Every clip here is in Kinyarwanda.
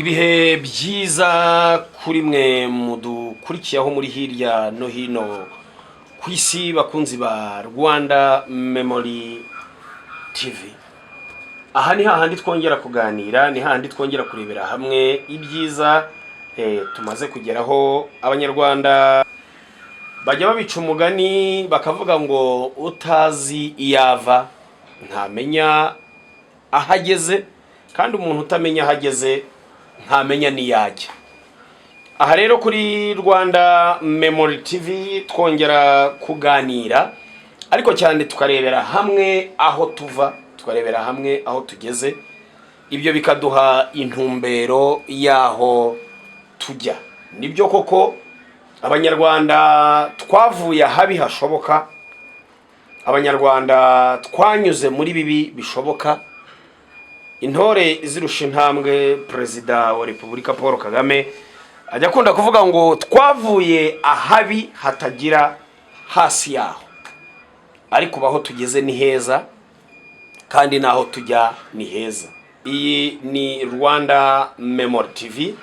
ibihe byiza kuri mwe mudukurikiyeho muri hirya no hino ku isi bakunzi ba Rwanda Memory TV. Aha ni hahandi twongera kuganira, ni hahandi twongera kurebera hamwe ibyiza tumaze kugeraho. Abanyarwanda bajya babica umugani bakavuga ngo utazi iyava ntamenya ahageze, kandi umuntu utamenya ahageze ntamenya niyajya. Aha rero kuri Rwanda Memory TV twongera kuganira, ariko cyane tukarebera hamwe aho tuva, tukarebera hamwe aho tugeze, ibyo bikaduha intumbero yaho tujya. Nibyo koko Abanyarwanda twavuye ahabi hashoboka, Abanyarwanda twanyuze muri bibi bishoboka. Intore zirusha intambwe Perezida wa Repubulika Paul Kagame ajya akunda kuvuga ngo twavuye ahabi hatagira hasi yaho, ariko baho tugeze ni heza, kandi naho tujya ni heza. Iyi ni Rwanda Memory TV,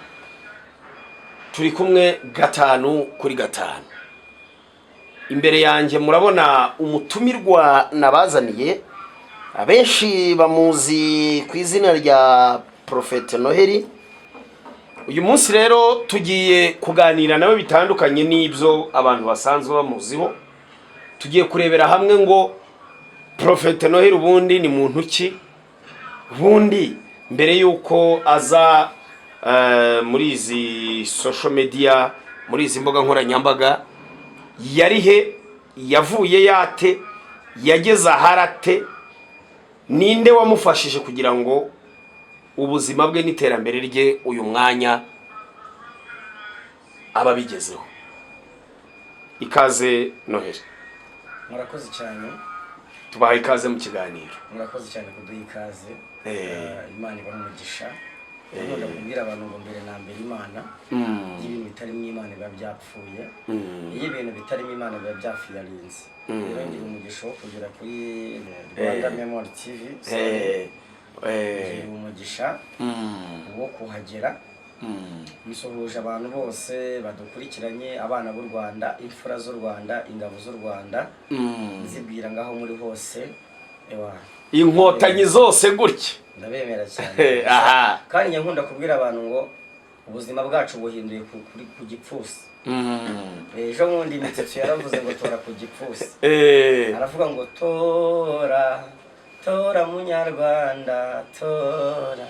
turi kumwe 5x5. Imbere yanjye murabona umutumirwa nabazaniye, abenshi bamuzi ku izina rya Prophet Noheli. Uyu munsi rero tugiye kuganira nawe bitandukanye n'ibyo abantu basanzwe bamuziho. Tugiye kurebera hamwe ngo Prophet Noheli ubundi ni muntu ki, ubundi mbere yuko aza muri izi social media, muri izi mbuga nkoranyambaga, yari he, yavuye yate, yageze aharate, ninde wamufashije kugira ngo ubuzima bwe n'iterambere rye uyu mwanya ababigezeho. Ikaze Noheli. Murakoze cyane. Tubaha ikaze mu kiganiro. Murakoze cyane kuduha ikaze. Imana ibahe umugisha. Nkunda kubwira abantu ngo mbere na mbere Imana, ibintu bitari mu Imana biba byapfuye, iyo ibintu bitari mu Imana biba byafiyarinze. Rero ngira umugisha wo kugera kuri Rwanda Memory TV, umugisha wo kuhagera. Nsuhuje abantu bose badukurikiranye, abana b'u Rwanda, imfura z'u Rwanda, ingabo z'u Rwanda, nzibwira ngaho muri hose inkotanyi zose gutya ndabemera cyane. Aha, kandi nkunda kubwira abantu ngo ubuzima bwacu buhinduye ku gipfusi. Ejo bundi Mitsitsu yaravuze ngo tora ku gipfusi. Aravuga ngo tora tora munyarwanda, tora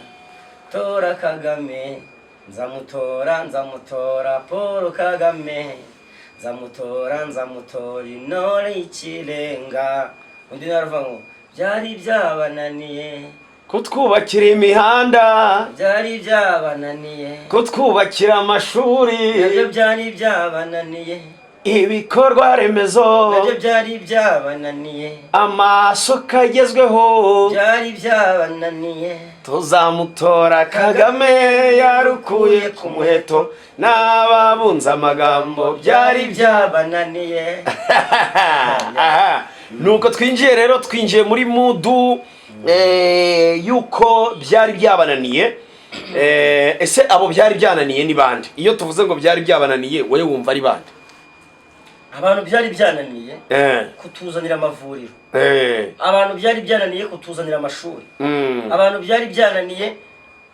tora Kagame, nzamutora Paul Kagame, nzamutora intore y'ikirenga. Undi naravuga ngo byari byabananiye kutwubakira imihanda, byari byabananiye kutwubakira amashuri, nabyo byari byabananiye ibikorwa remezo, nabyo byari byabananiye amasoko agezweho, byari byabananiye. tuzamutora Kagame yarukuye ku muheto, n'ababunza amagambo byari byabananiye. Nuko twinjiye rero, twinjiye muri mudu yuko byari byabananiye. Ese abo byari byananiye ni bande? Iyo tuvuze ngo byari byabananiye, wowe wumva ari bande? Abantu byari byananiye kutuzanira amavuriro, abantu byari byananiye kutuzanira amashuri, abantu byari byananiye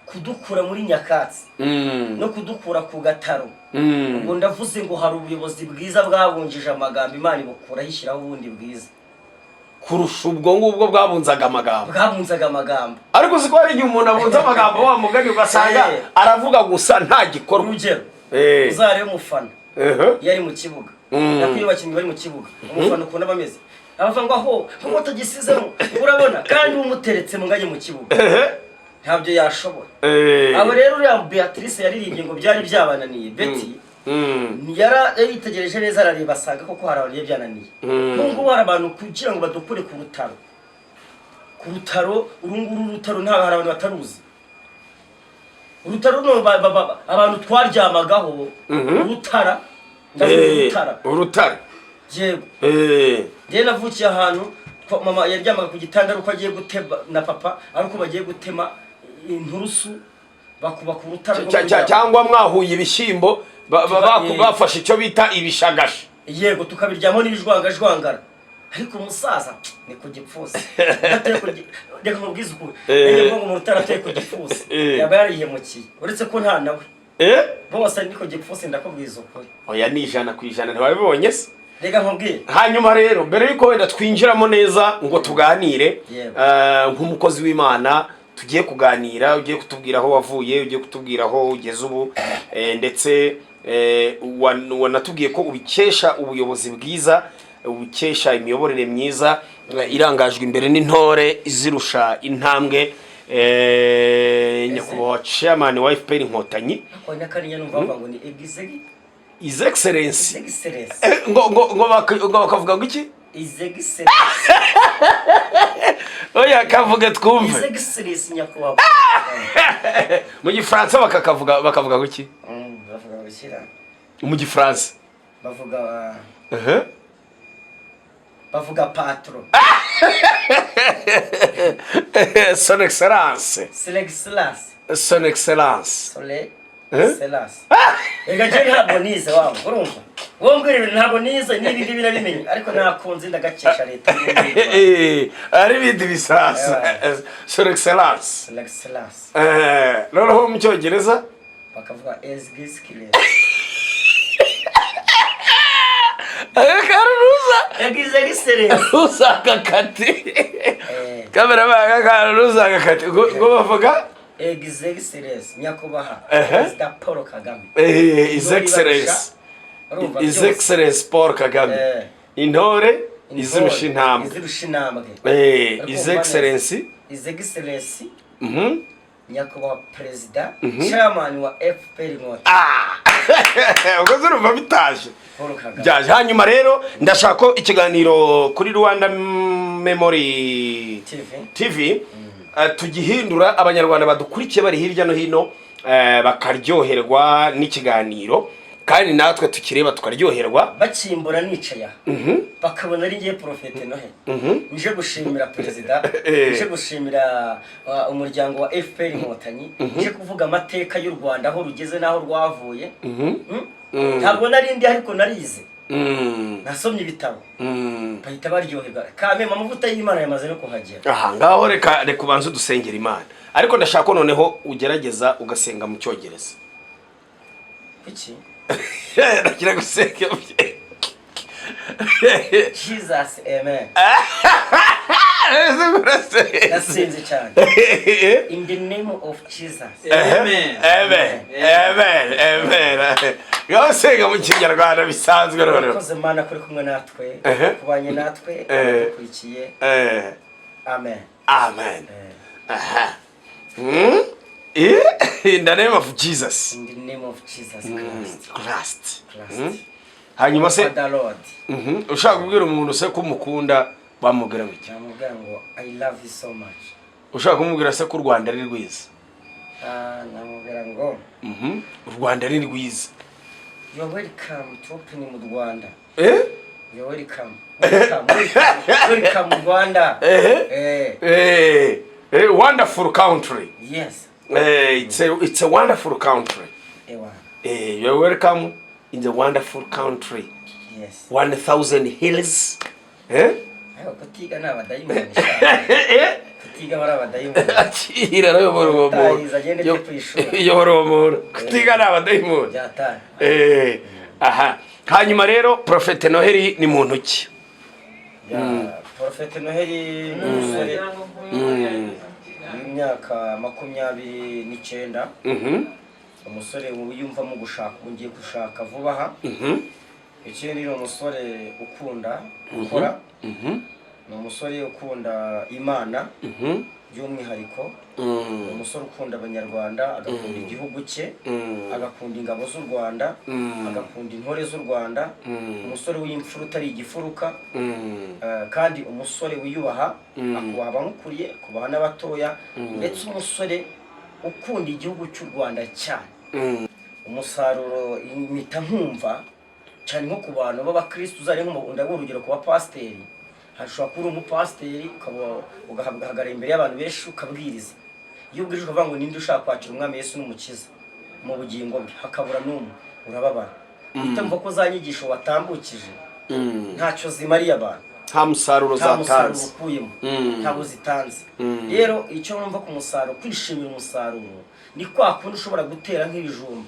kudukura muri nyakatsi no kudukura ku gataro. Ubwo ndavuze ngo hari ubuyobozi bwiza bwabunjije amagambo, Imana ibukura hishyiraho ubundi bwiza kurusha ubwo ngubwo bwabunzaga amagambo. Ariko siko hari igihe umuntu abunza amagambo wa mugani ugasanga aravuga gusa nta gikorwa. Urugero, uzarebe umufana yari mu kibuga, nakwiye abakinnyi bari mu kibuga, umufana ukunda bameze, abavuga ngo aho nk'umuto gisizemo urabona, kandi umuteretse mu nganye mu kibuga ntabyo yashobora. Abo rero uriya Beatrice yaririmbye ngo byari byabananiye, Betty yaritegereje neza arareba asanga koko hari abantu byananiye. Nubwo hari abantu kugira ngo badukure ku rutaro, urunguru rutaro nta hari abantu bataruzi. Urutaro no abantu twaryamagaho, urutara yego. Je navukiye ahantu mama yaryamaga ku gitanda uko agiye guteba na papa, ariko bagiye gutema inturusu bakubaka urutara cyangwa mwahuye ibishyimbo bafashe icyo bita ibishagasha, yego tukabiryamo n'ibijwangajwangara, ariko umusaza ni ku gipfusi reka mubwize ukuri ngo mu rutara ateye ku gipfusi yaba yarihemukiye, uretse ko nta nawe bose ni ku gipfusi, ndakubwiza ukuri. Oya ni 100% ntibabibonye se. Reka nkubwire. Hanyuma rero mbere yuko wenda twinjiramo neza ngo tuganire nk'umukozi w'Imana, tugiye kuganira, ugiye kutubwira aho wavuye, ugiye kutubwira aho ugeze ubu, ndetse wanatubwiye ko ubikesha ubuyobozi bwiza, ubikesha imiyoborere myiza irangajwe imbere n'intore izirusha intambwe, nyakubahwa chairman wa FPR Inkotanyi. Akona karinya numva ngo ni egizegi His Excellency. Ngo bakavuga ngo iki? His Excellency. Oya kavuga twumve. His Excellency nyakubahwa. Mu Gifaransa bakavuga ngo iki? Bavuga gushyira. Mu Gifaransa bavuga patron. Son Excellence. Son Excellence. Selas. Ega je ntabwo nize wabo urumva. Wombwira ibintu ntabwo nize nibi ngibi nabimenye, ariko nakunze ndagakesha leta y'Ubumwe. Ari bindi bisasa. Son Excellence. Noneho mu Cyongereza bakavuga Excellency. Karuza. Excellency. Usaka kati. Kamera bakaruza kakati. Ngo bavuga Excellency nyakubahwa Perezida Paul Kagame. His Excellency. His Excellency Paul Kagame. Intore izirusha intambwe. His Excellency. His Excellency. Nyakubahwa Perezida chairman wa FPR Inkotanyi. Ubwo zurumva bitaje. Byaje. Hanyuma rero ndashaka ko ikiganiro kuri Rwanda Memory TV tugihindura, abanyarwanda badukurikiye bari hirya no hino bakaryoherwa n'ikiganiro, kandi natwe tukireba tukaryoherwa, bakimbura nicaya bakabona ari ngiye Prophet Noheli nje gushimira perezida, nje gushimira umuryango wa FPR Inkotanyi, nje kuvuga amateka y'u Rwanda aho rugeze naho rwavuye. Ntabwo narindi ariko narize, nasomye ibitabo bahita baryoherwa, kame amavuta y'Imana yamaze no kuhagera. Aha ngaho reka ubanze dusengera Imana, ariko ndashaka ko noneho ugerageza ugasenga mu Cyongereza. Iki? Nakira gusenga. Jesus, amen. Nasinze cyane. In the name of Jesus. Amen. Amen. Amen. Amen. Yasenga mu Kinyarwanda bisanzwe rero. Koze Mana kuri kumwe natwe, kubanye natwe, kurikiye. Amen. Amen. Aha. In the name of Jesus. In the name of Jesus Christ. Hanyuma se ushaka kubwira umuntu se ko umukunda bamubwira ngo iki? Namubwira ngo I love you so much. Ushaka kumubwira se ko u Rwanda ari rwiza? Namubwira ngo u Rwanda ari rwiza. You are welcome to open mu Rwanda. You are welcome. Welcome Rwanda. Wonderful country. Yes. It's a wonderful country. You are welcome in the wonderful country. Yes. 1,000 hills. Kutiga n'abadayimoni. Kutiga barabadayimoni. Akira nayo boro. Kutiga n'abadayimoni. Aha. Hanyuma rero Prophet Noheli ni muntu ki? Prophet Noheli ni umusore w'imyaka 29. Umusore wiyumva mu gushaka, ngiye gushaka vuba aha. Ikindi ni umusore ukunda gukora. Ni umusore ukunda Imana by'umwihariko. Umusore ukunda abanyarwanda, agakunda igihugu cye, agakunda ingabo z'u Rwanda, agakunda intore z'u Rwanda. Umusore w'imfura utari igifuruka, kandi umusore wiyubaha, akubaha abamukuriye, kubaha n'abatoya, ndetse umusore ukunda igihugu cy'u Rwanda cyane. Umusaruro imita nkumva cyane nko ku bantu b'abakristo uzari nk'umugunda w'urugero ku bapasteri, hashobora kuba umupasteri ugahagarara imbere y'abantu benshi ukabwiriza, iyo ubwije ukavuga ngo ninde ushaka kwakira umwami Yesu n'umukiza mu bugingo bwe hakabura n'umwe urababara utamva ko za nyigisho watambukije ntacyo zimariye abantu nta musaruro zatanze ntabwo zitanze rero icyo numva ku musaruro kwishimira umusaruro ni kwa kundi ushobora gutera nk'ibijumba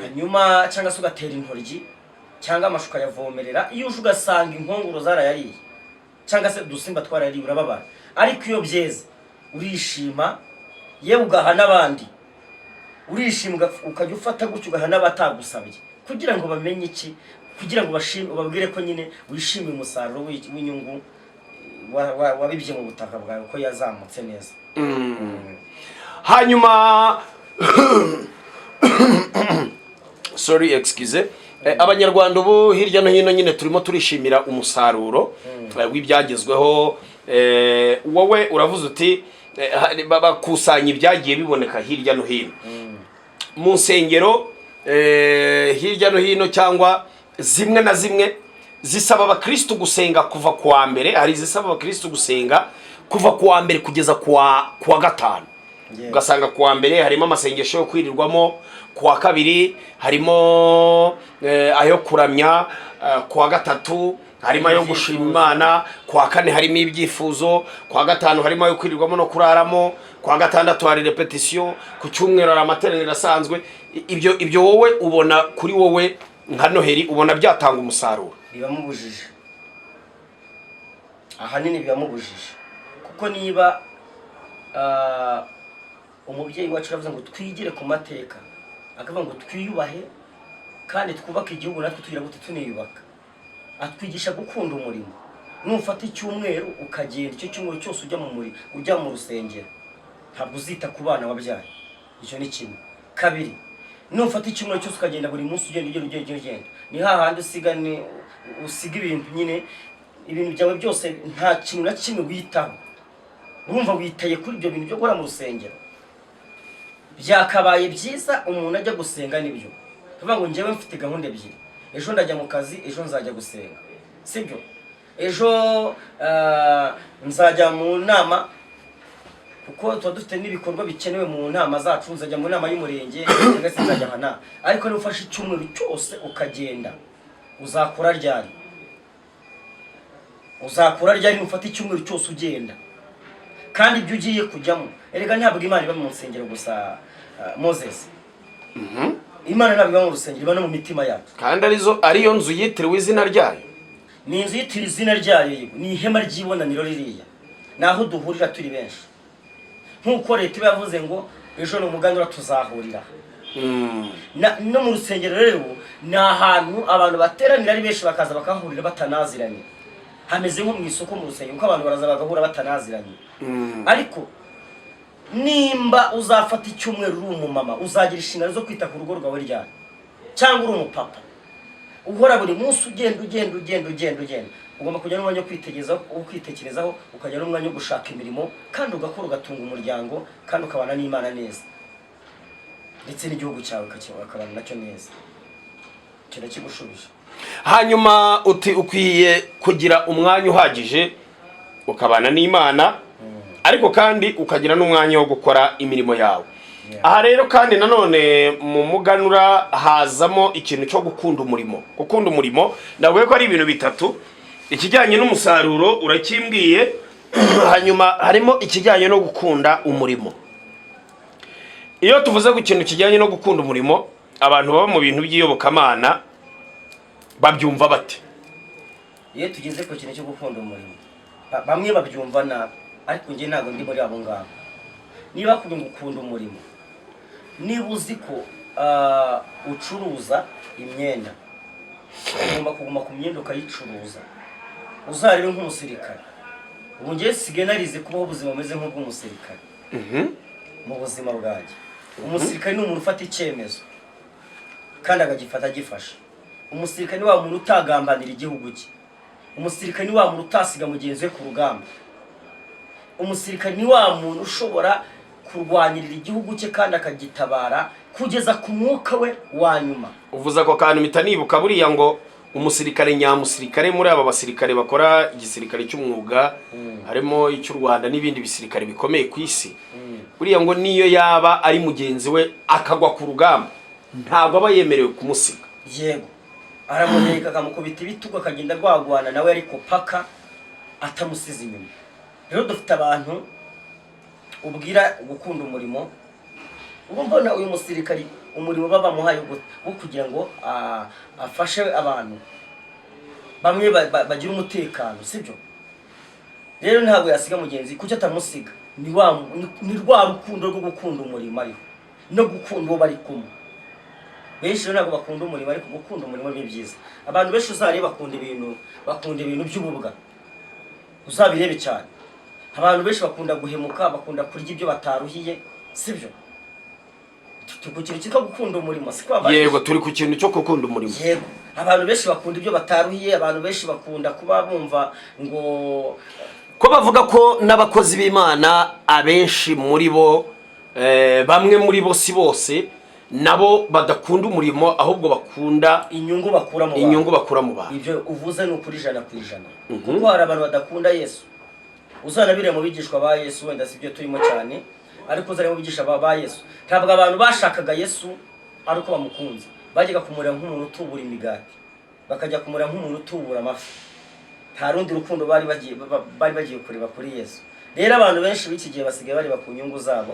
hanyuma cyangwa se ugatera intoryi cyangwa amashu ukayavomerera iyo uje ugasanga inkongoro zarayariye cyangwa se udusimba twarayariye urababara ariko iyo byeze urishima yewe ugaha n'abandi urishima ukajya ufata gutyo ugaha n'abatagusabye kugira ngo bamenye iki kugira ngo babwire ko nyine wishimiye umusaruro w'inyungu wabibye mu butaka bwawe ko yazamutse neza. Hanyuma sorry excuse abanyarwanda ubu hirya no hino nyine turimo turishimira umusaruro w'ibyagezweho. Wowe uravuze uti bakusanya ibyagiye biboneka hirya no hino mu nsengero hirya no hino cyangwa zimwe na zimwe zisaba abakristo gusenga kuva kuwa mbere, hari zisaba abakristo gusenga kuva kuwa mbere kugeza kuwa gatanu. Ugasanga kuwa mbere harimo amasengesho yo kwirirwamo, kuwa kabiri harimo ayo kuramya, kuwa gatatu harimo ayo gushima Imana, kuwa kane harimo ibyifuzo, kuwa gatanu harimo ayo kwirirwamo no kuraramo, kuwa gatandatu hari repetition, ku cyumweru hari amateraniro asanzwe. Ibyo wowe ubona kuri wowe nka Noheli ubona byatanga umusaruro? Bibamubujije, ahanini bibamubujije kuko niba umubyeyi wacu aravuze ngo twigire ku mateka, akavuga ngo twiyubahe kandi twubake igihugu natwe tugira gute tuniyubaka, atwigisha gukunda umurimo. Nufata icyumweru ukagenda icyo cyumweru cyose ujya mu rusengero, ntabwo uzita ku bana wabyaye. Icyo ni kimwe. Kabiri, nufata icyumweru cyose ukagenda buri munsi ugenda, ni hahandi usiga ibintu nyine ibintu byawe byose nta kintu na kimwe witaho. Urumva witaye kuri ibyo bintu byo gukora mu rusengero. Byakabaye byiza umuntu ajya gusenga nibyo. Kuvuga ngo njyewe mfite gahunda ebyiri. Ejo ndajya mu kazi, ejo nzajya gusenga. Sibyo? Ejo nzajya mu nama kuko tuba dufite n'ibikorwa bikenewe mu nama zacu, nzajya mu nama y'umurenge cyangwa se nzajya hana. Ariko niba ufashe icyumweru cyose ukagenda, uzakora ryari? Ufata icyumweru cyose ugenda kandi ibyo ugiye kujyamo. Erega ntabwo Imana iba mu nsengero gusa Moses. Imana ntabwo iba mu rusengero, iba no mu mitima yacu. Kandi ariyo nzu yitiriwe izina ryayo. Ni inzu yitiriwe izina ryayo, ni ihema ry'ibonaniro ririya. Naho duhurira turi benshi. Nkuko leta iba yavuze ngo ejo no muganura tuzahurira. No mu rusengero rero ni ahantu abantu bateranira ari benshi bakaza bakahurira batanaziranye. Hameze nko mu isoko mu rusengero uko abantu baraza bagahura batanaziranye. Ariko nimba uzafata icyumweru uri umumama, uzagira inshingano zo kwita ku rugo rwawe ryari? Cyangwa uri umupapa uhora buri munsi ugenda, ugomba kujya n'umwanya wo kwitekerezaho, ukajya n'umwanya wo gushaka imirimo, kandi ugakora ugatunga umuryango, kandi ukabana n'Imana neza, ndetse n'igihugu cyawe ukabana nacyo neza. Kira kigushubije. Hanyuma ukwiye kugira umwanya uhagije ukabana n'Imana, ariko kandi ukagira n'umwanya wo gukora imirimo yawe. Aha rero kandi nanone mu muganura hazamo ikintu cyo gukunda umurimo. Gukunda umurimo ndavuga ko ari ibintu bitatu. Ikijyanye n'umusaruro urakimbwiye, hanyuma harimo ikijyanye no gukunda umurimo. Iyo tuvuze ku kintu kijyanye no gukunda umurimo, abantu baba mu bintu by'iyobokamana babyumva bate? Iyo tugeze ku kintu cyo gukunda umurimo, bamwe babyumva nabi, ariko njye ntabwo ndi muri abo ngabo. Niba kugira ngo ukunda umurimo, niba uzi ko ucuruza imyenda, ugomba kuguma ku myenda ukayicuruza, uzarebe nk'umusirikare. Ubu njye sigaye narize kubaho ubuzima bumeze nk'ubw'umusirikare. Mu buzima bwanjye umusirikare ni umuntu ufata icyemezo kandi akagifata agifashe. Umusirikare ni wa muntu utagambanira igihugu cye. Umusirikare ni wa muntu utasiga mugenzi we ku rugamba. Umusirikare ni wa muntu ushobora kurwanirira igihugu cye kandi akagitabara kugeza ku mwuka we wa nyuma. Uvuza ko kantu mitanibuka buriya ngo umusirikare nyamusirikare muri aba basirikare bakora igisirikare cy'umwuga harimo icy'u Rwanda n'ibindi bisirikare bikomeye ku isi buriya ngo niyo yaba ari mugenzi we akagwa ku rugamba ntabwo aba yemerewe kumusiga. Yego aramuheka akamukubita ibitugu akagenda rwagwana nawe ariko paka atamusize inyuma. Rero dufite abantu ubwira gukunda umurimo, ubu mbona uyu musirikari umurimo baba muhaye wo kugira ngo afashe abantu bamwe bagira umutekano, sibyo? Rero ntabwo yasiga mugenzi kuko atamusiga, ni rwa rukundo rwo gukunda umurimo ariho no gukunda uwo bari kumwe. Benshi ntabwo bakunda umurimo ariko gukunda umurimo ni byiza. Abantu benshi uzareba bakunda ibintu by'ububwa, uzabirebe cyane. Abantu benshi bakunda guhemuka, bakunda kurya ibyo bataruhiye, sibyo? Turi ku kintu cyitwa gukunda umurimo, si kwa bari? Yego, turi ku kintu cyo gukunda umurimo. Yego, abantu benshi bakunda ibyo bataruhiye, abantu benshi bakunda kuba bumva ngo ko bavuga ko n'abakozi b'Imana abenshi muri bo bamwe muri bo si bose nabo badakunda umurimo ahubwo bakunda inyungu bakura mu bantu. Ibyo uvuze ni ukuri 100%. Kuko hari abantu badakunda Yesu. Uzanabire mu bigishwa ba Yesu, wenda sibyo turimo cyane, ariko uzare mu bigisha ba Yesu. Ntabwo abantu bashakaga Yesu ariko bamukunze. Bajyaga kumurira nk'umuntu utubura imigati, bakajya kumurira nk'umuntu utubura amafi. Nta rundi rukundo bari bagiye kureba kuri Yesu. Rero abantu benshi b'iki gihe basigaye bari ku nyungu zabo,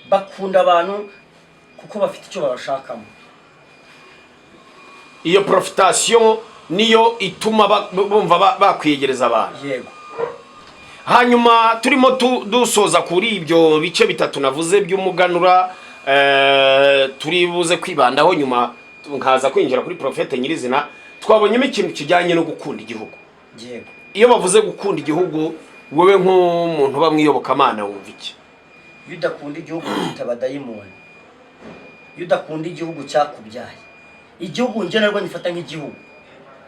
bakunda abantu kuko bafite icyo barashakamo. Iyo profitation niyo ituma bumva bakwiyegereza abantu. Yego. Hanyuma turimo dusoza kuri ibyo bice bitatu navuze by'umuganura, turibuze kwibandaho nyuma nkaza kwinjira kuri Prophète nyirizina. Twabonyemo ikintu kijyanye no gukunda igihugu. Yego. Iyo bavuze gukunda igihugu, wowe nk'umuntu bamwiyobokamana wumva iki? Iyo udakunda igihugu kitaba dayimoni. Iyo udakunda igihugu cyakubyaye, igihugu nje narwo nyifata nk'igihugu,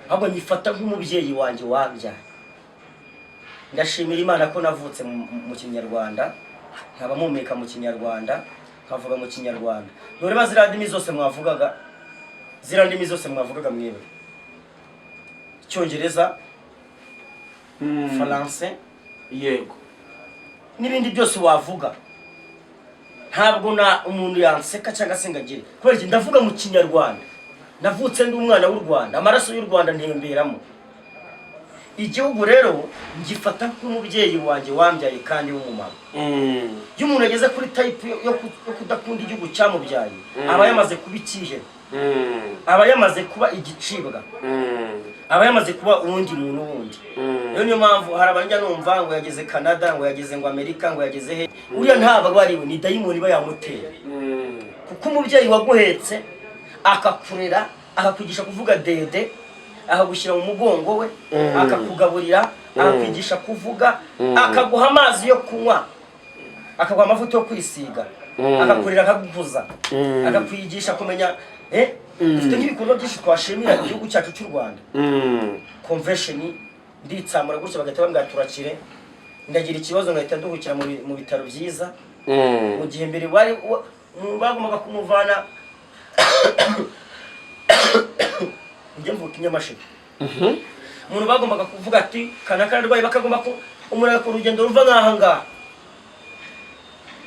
ahubwo nyifata nk'umubyeyi wanjye wambyaye. Ndashimira Imana ko navutse mu Kinyarwanda, nkaba mumeka mu Kinyarwanda, nkavuga mu Kinyarwanda. None bazira ndimi zose mwavugaga, mwebwe. Icyongereza, Français, yego, n'ibindi byose wavuga. Ntabwo umuntu yanseka cyangwa se ngagire kubera iki ndavuga mu Kinyarwanda. Navutse ndi umwana w'u Rwanda, amaraso y'u Rwanda ntemberamo. Igihugu rero ngifata nk'umubyeyi wanjye wambyaye kandi w'umumaro. Iyo umuntu ageze kuri type yo kudakunda igihugu cyamubyaye, aba yamaze kuba ikihe, aba yamaze kuba igicibwa, aba yamaze kuba uwundi muntu wundi. Niyo mpamvu hari abanja numva ngo yageze Canada, ngo yageze ngo Amerika, ngo yageze he. Uriya ntabwo ari we, ni dayimoni bayamutera. Kuko umubyeyi waguhetse akakurera, akakwigisha kuvuga dede, akagushyira mu mugongo we, akakugaburira, akakwigisha kuvuga, akaguha amazi yo kunywa, akaguha amavuta yo kwisiga, akakurira, akagukuza, akakwigisha kumenya dufite nk'ibikorwa byinshi twashimira igihugu cyacu cy'u Rwanda. Convention nditsamura gutya bagahita bambwira turakire, ndagira ikibazo ngahita nduhukira mu bitaro byiza. Mu gihe mbere bari bagombaga kumuvana njye mvuka Nyamasheke. Umuntu bagombaga kuvuga ati kanaka arwaye, bakagomba ko umuraka ku rugendo ruva nk'aha ngaha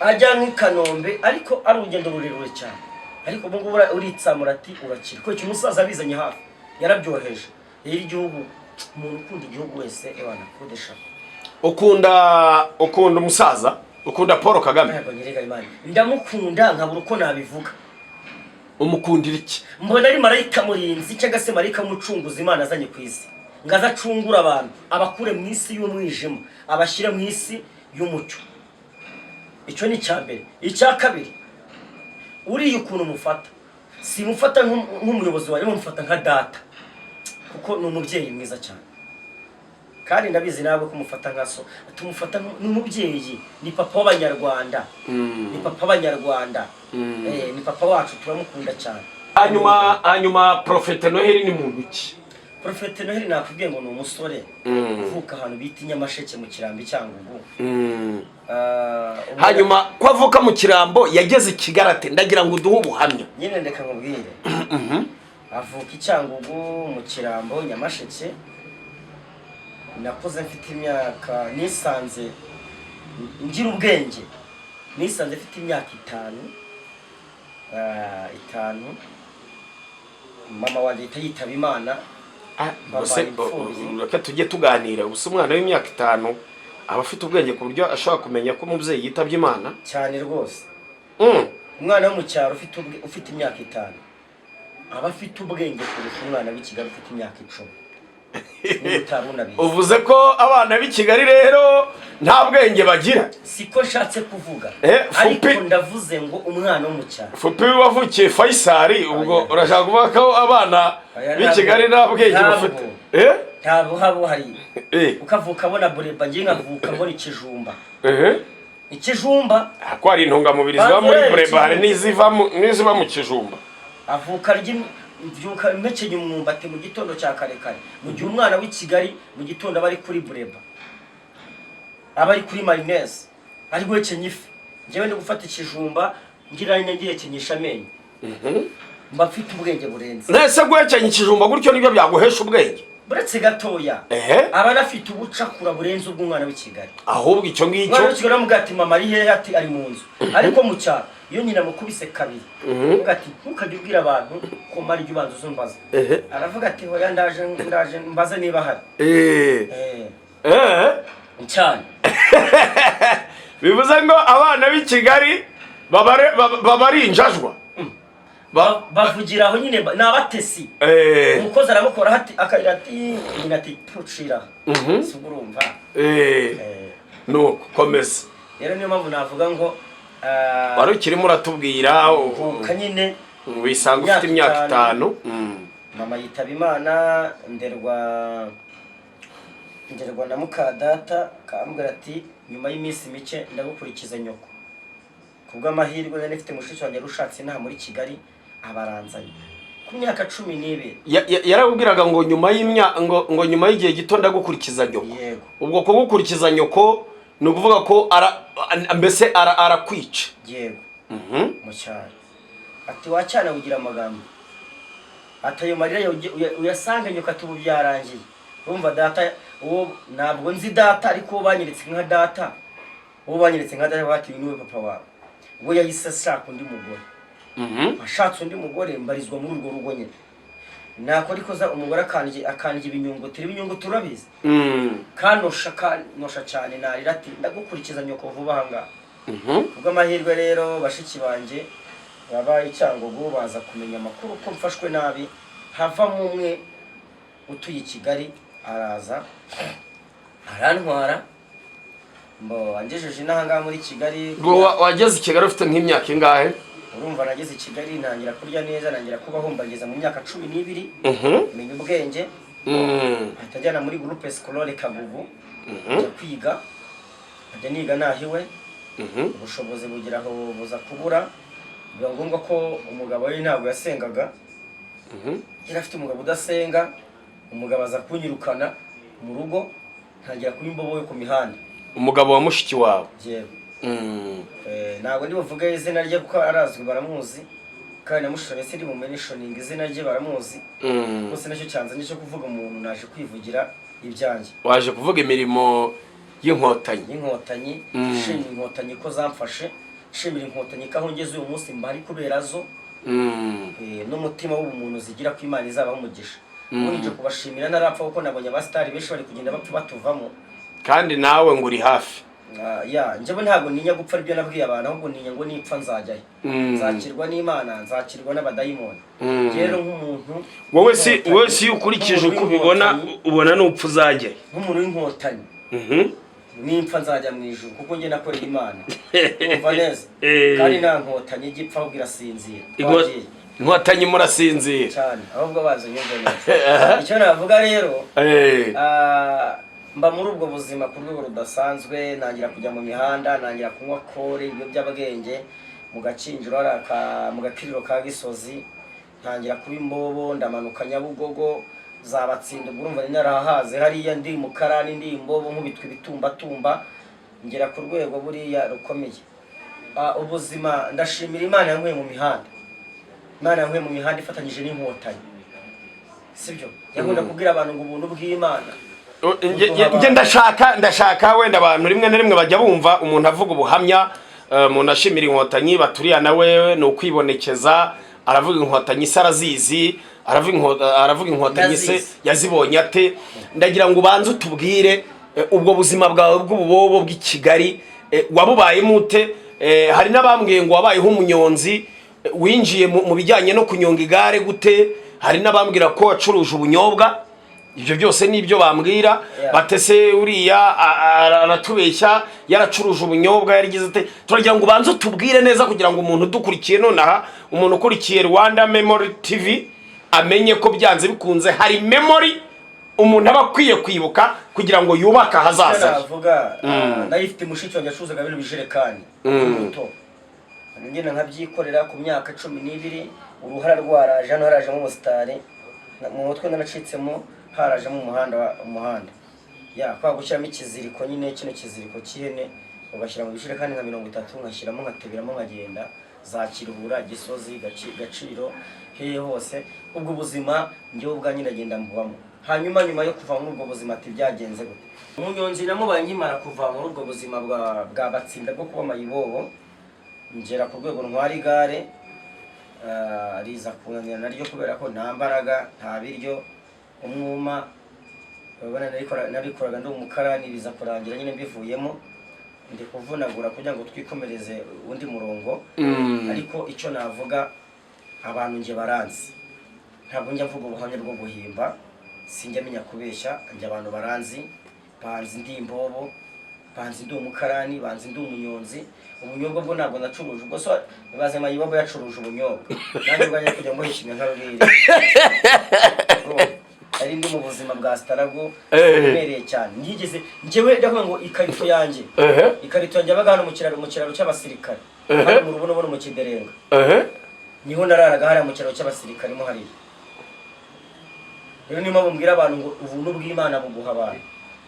ajya nk'i Kanombe, ariko ari urugendo rurerure cyane. Ariko ubu ngubu uritsamura ati urakira. Ko icyo umusaza abizanye hafi yarabyoheje. Rero igihugu, umuntu ukunda igihugu wese ebana kodesha. Ukunda umusaza, ukunda Paul Kagame. Ntabwo nyerega Imana. Ndamukunda nkabura uko nabivuga. Umukundira iki? Mbona ari marayika murinzi cyangwa se marayika mucunguza Imana azanye ku isi. Ngaza acungura abantu, abakure mu isi y'umwijima, abashyire mu isi y'umucyo. Icyo ni cyambere. Icya kabiri, uriye ukuntu mufata, si mufata nk'umuyobozi wawe, mufata nka data, kuko ni umubyeyi mwiza cyane. Kandi ndabizi nawe ko mufata nka so, tumufata n'umubyeyi, ni papa w'Abanyarwanda. Ni papa w'Abanyarwanda. Ni papa wacu, turamukunda cyane. Hanyuma Prophète Noheli ni muntu ki? Prophète Noheli nakubwiye ngo ni umusore uvuka ahantu bita Nyamasheke mu Kirambi Cyangugu. Hanyuma ko avuka mu Kirambo yageze Kigarate, ndagira ngo uduhe ubuhamya. Nyine ndeka nkubwire. avuka i Cyangugu mu Kirambo Nyamasheke. Nakoze mfite imyaka nisanze ngira ubwenge, nisanze mfite imyaka 5 mama wanjye yitaba Imana. Reka tujye tuganira. Gusa umwana w'imyaka 5 aba afite ubwenge ku buryo ashobora kumenya ko umubyeyi yitabye Imana cyane rwose. Umwana wo mu cyaro ufite imyaka 5 aba afite ubwenge kurusha umwana w'i Kigali ufite imyaka 10. Uvuze ko abana b'i Kigali rero nta bwenge bagira? Siko nshatse kuvuga, ariko ndavuze ngo umwana wo mu cyaro. Fupi wavukiye Faisal, ubwo urashaka kuvuga ko abana b'i Kigali nta bwenge bafite? Ntabwo habo hari ukavuka abona bureba, ngiye nkavuka mbona ikijumba. Ikijumba ko ari intungamubiri ziba muri bureba, hari n'iziva mu kijumba. Avuka mbyuka mpekenye umwumbati mu gitondo cya kare kare, mu gihe umwana w'i Kigali mu gitondo aba ari kuri bureba, aba ari kuri mayonnaise, ari guhekenya ifi. Njyewe ndi gufata ikijumba ngira ngihekenyisha amenyo. Mba mfite ubwenge burenze. Nese guhekenya ikijumba gutyo nibyo byaguhesha ubwenge? Buretse gatoya aba nafite ubucakura burenze ubw'umwana w'i Kigali. Ahubwo icyo ngicyo umwana w'i Kigali amugati mama ari hehe, ati ari mu nzu. Ariko mu cyaro iyo nyina mukubise kabiri ugati ntukajye ubwira abantu ko mari ibyo ubanza uzumbaza. Aravuga ati hoya ndaje mbaze niba hari. Cyane bivuze ngo abana b'i Kigali baba ari injajwa, bavugira aho nyine n'abatesi. Umukozi aramukora hati akayira ati nyina ati tucira sugurumva. No komeza rero niyo mpamvu navuga ngo wari ukirimo uratubwira kanyine wisanga ufite imyaka 5. Mama yitaba Imana, nderwa na mukadata kambwira ati nyuma y'iminsi mike ndagukurikiza nyoko. Kubw'amahirwe nari mfite mushiki wanjye rushatse inaha muri Kigali abaranzanye ku myaka 12. Yarabubwiraga ngo nyuma y'igihe gito ndagukurikiza nyoko. Ubwo ko gukurikiza nyoko ni ukuvuga ko mbese arakwica. Yego mu cyaro ati wacyana ugira amagambo, atayo marira uyasanga nyoko atubu byarangiye. Urumva data uwo ntabwo nzi data, ariko banyeretse nka data, bati niwe papa wawe. Ubwo yahise ashaka undi mugore. Ashatse undi mugore mbarizwa muri urwo rugo nyine. Nako ariko za umugore akanje ibinyungu turabizi. Kanosha cyane narira ati ndagukurikiza nyoko vuba hanga. Ubwo amahirwe rero bashiki banje babaye Cyangugu baza kumenya amakuru ko mfashwe nabi, havamo umwe utuye i Kigali araza arantwara mbo angejeje n'ahanga muri Kigali. Wageze i Kigali ufite nk'imyaka ingahe? Urumva nageze i Kigali ntangira kurya neza, ntangira kubaho mbageza mu myaka 12. Menya ubwenge atajyana muri groupe scolaire Kagugu ajya kwiga, ajya niga nahiwe. Ubushobozi bugira aho buza kubura, biba ngombwa ko umugabo we ntabwo yasengaga. Yari afite umugabo udasenga, umugabo aza kunyirukana mu rugo, ntangira kuba imbobo yo ku mihanda. Umugabo wa mushiki wawe? Yego. Ntabwo ndibuvuge izina rye kuko arazwi baramuzi, kandi namushoranye sindi mu mentioning izina rye baramuzi. Bose nacyo cyanzanye cyo kuvuga umuntu naje kwivugira ibyanjye. Waje kuvuga imirimo y'inkotanyi? Shimira inkotanyi ko zamfashe, shimira inkotanyi ko aho ngeze uyu munsi mbari kubera zo. N'umutima w'ubumuntu zigira ko Imana izabaho umugisha. Nje kubashimira narapfa kuko nabonye abastari benshi bari kugenda bapfa batuvamo, kandi nawe ngo uri hafi. Njyewe ntabwo ninya gupfa ibyo nabwiye abantu, ahubwo ninya ngo nipfa nzajyayo. Nzakirwa n'Imana, nzakirwa n'abadayimoni. Rero nk'umuntu wowe si ukurikije uko ubona n'upfu uzajyayo. Nk'umuntu w'inkotanyi nimpfa nzajya mu ijuru kuko nge nakorera Imana. Umva neza kandi nta nkotanyi igipfa ahubwo irasinzira. Inkotanyi murasinzira cyane ahubwo bazo nyumve neza. Icyo navuga rero mba muri ubwo buzima ku rwego rudasanzwe, nangira kujya mu mihanda, nangira kunywa kore ibiyobyabwenge mu Gakinjiro mu Gakiriro ka Gisozi, ntangira kuba imbobo, ndamanuka Nyabugogo zabatsinda. Urumva ni narahaze hariya ndi mu Karani, ndi imbobo nkubitwa ibitumbatumba, ngera ku rwego buriya rukomeye. Ubuzima ndashimira Imana yankuye mu mihanda. Imana yankuye mu mihanda ifatanyije n'inkotanyi. sibyo yakunda kubwira abantu ngo ubuntu bw'Imana nge ndashaka wenda abantu rimwe na rimwe bajya bumva umuntu avuga ubuhamya umuntu ashimira inkotanyi baturiya nawe no kwibonekeza aravuga inkotanyi sarazizi aravuga inkotanyi se yazibonye ate ndagira ngo ubanze utubwire ubwo buzima bwawe bw'ububobo bw'Ikigali wabubaye mute hari nabambwiye ngo wabayeho umunyonzi winjiye mu bijyanye no kunyonga igare gute hari nabambwira ko wacuruje ubunyobwa ibyo byose nibyo bambwira batese uriya aratubeshya yaracuruje ubunyobwa yarigize ate turagira ngo ubanze utubwire neza kugira ngo umuntu dukurikiye nonaha umuntu ukurikiye Rwanda Memory TV amenye ko byanze bikunze hari memory umuntu aba akwiye kwibuka kugira ngo yubaka hazaza navuga ndayifite mushiki wanjye acuzaga ibintu bijerekani muto ngena nkabyikorera ku myaka 12 uruhara rwaraje hano haraje mu mustari mu mutwe nanacitsemo harajemo umuhanda ya kwa gushyiramo ikiziriko nyine kino kiziriko cy'ihene ugashyira mu bijerekani nka 30 ngashyiramo nkatebiramo nkagenda za Kiruhura Gisozi Gaciro hehe hose ubwo buzima njye ubwa nyine agenda mbubamo hanyuma nyuma yo kuva muri ubwo buzima ati byagenze gute umunyonzi namubaye nkimara kuva muri ubwo buzima bwa batsinda bwo kuba mayibobo ngera ku rwego ntwara igare riza kunanira naryo kubera ko nta mbaraga nta biryo umwuma babona narikoraga ndi umukarani biza kurangira nyine mbivuyemo ndi kuvunagura kugira ngo twikomereze undi murongo ariko icyo navuga abantu nge baranzi ntabwo njya mvuga ubuhamya bwo guhimba sinjya menya kubeshya njye abantu baranzi banzi ndi imbobo banzi ndi umukarani banzi ndi umunyonzi ubunyobwa bwo ntabwo nacuruje ubwo so bibaze mayibobo yacuruje ubunyobwa nanjye bwajya kujya muhishimye nk'abiri ari ndi mu buzima bwa starago bimereye cyane nigeze njyewe ndavuga ngo ikarito yanjye abaga hano mu kiraro cy'abasirikare hano mu rubono mu Kiderenga niho nararaga hari mu kiraro cy'abasirikare mo hari rero niyo mbwira abantu ngo ubuntu bw'Imana buguha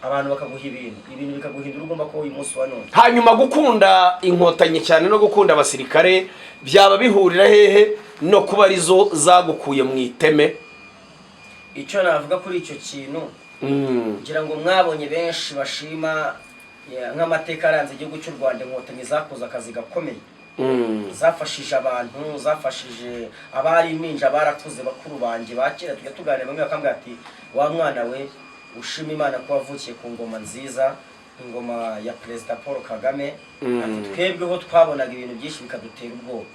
abantu bakaguha ibintu bikaguhindura ugomba ko uyu munsi wa none hanyuma gukunda inkotanyi cyane no gukunda abasirikare byaba bihurira hehe no kuba arizo zagukuye mu iteme icyo navuga kuri icyo kintu ngira ngo mwabonye benshi bashima nk'amateka aranze igihugu cy'u Rwanda inkotanyi zakoze akazi gakomeye zafashije abantu zafashije abari iminja barakuze bakuru banjye bakera tujya tuganira bamwe bakambwira ati wa mwana we ushima Imana ko wavukiye ku ngoma nziza ingoma ya Perezida Paul Kagame ati twebweho twabonaga ibintu byinshi bikadutera ubwoba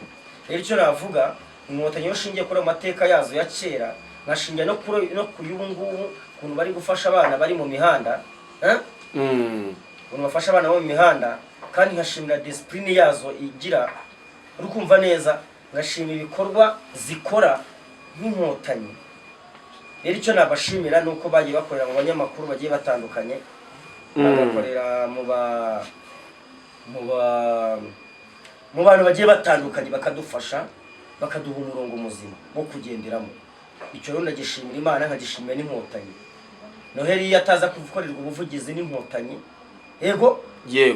rero icyo navuga inkotanyi yo shingiye kuri amateka yazo ya kera nashingiye no kuri ubu ngubu ukuntu bari gufasha abana bari mu mihanda ukuntu bafasha abana bo mu mihanda kandi nkashimira discipline yazo igira uri kumva neza ngashimira ibikorwa zikora nk'inkotanyi rero icyo nabashimira ni uko bagiye bakorera mu banyamakuru bagiye batandukanye bagakorera mu bantu bagiye batandukanye bakadufasha bakaduha umurongo muzima wo kugenderamo icyo rero ndagishimira Imana nkagishimira n'inkotanyi Noheli yataza kuvukorerwa ubuvugizi n'inkotanyi yego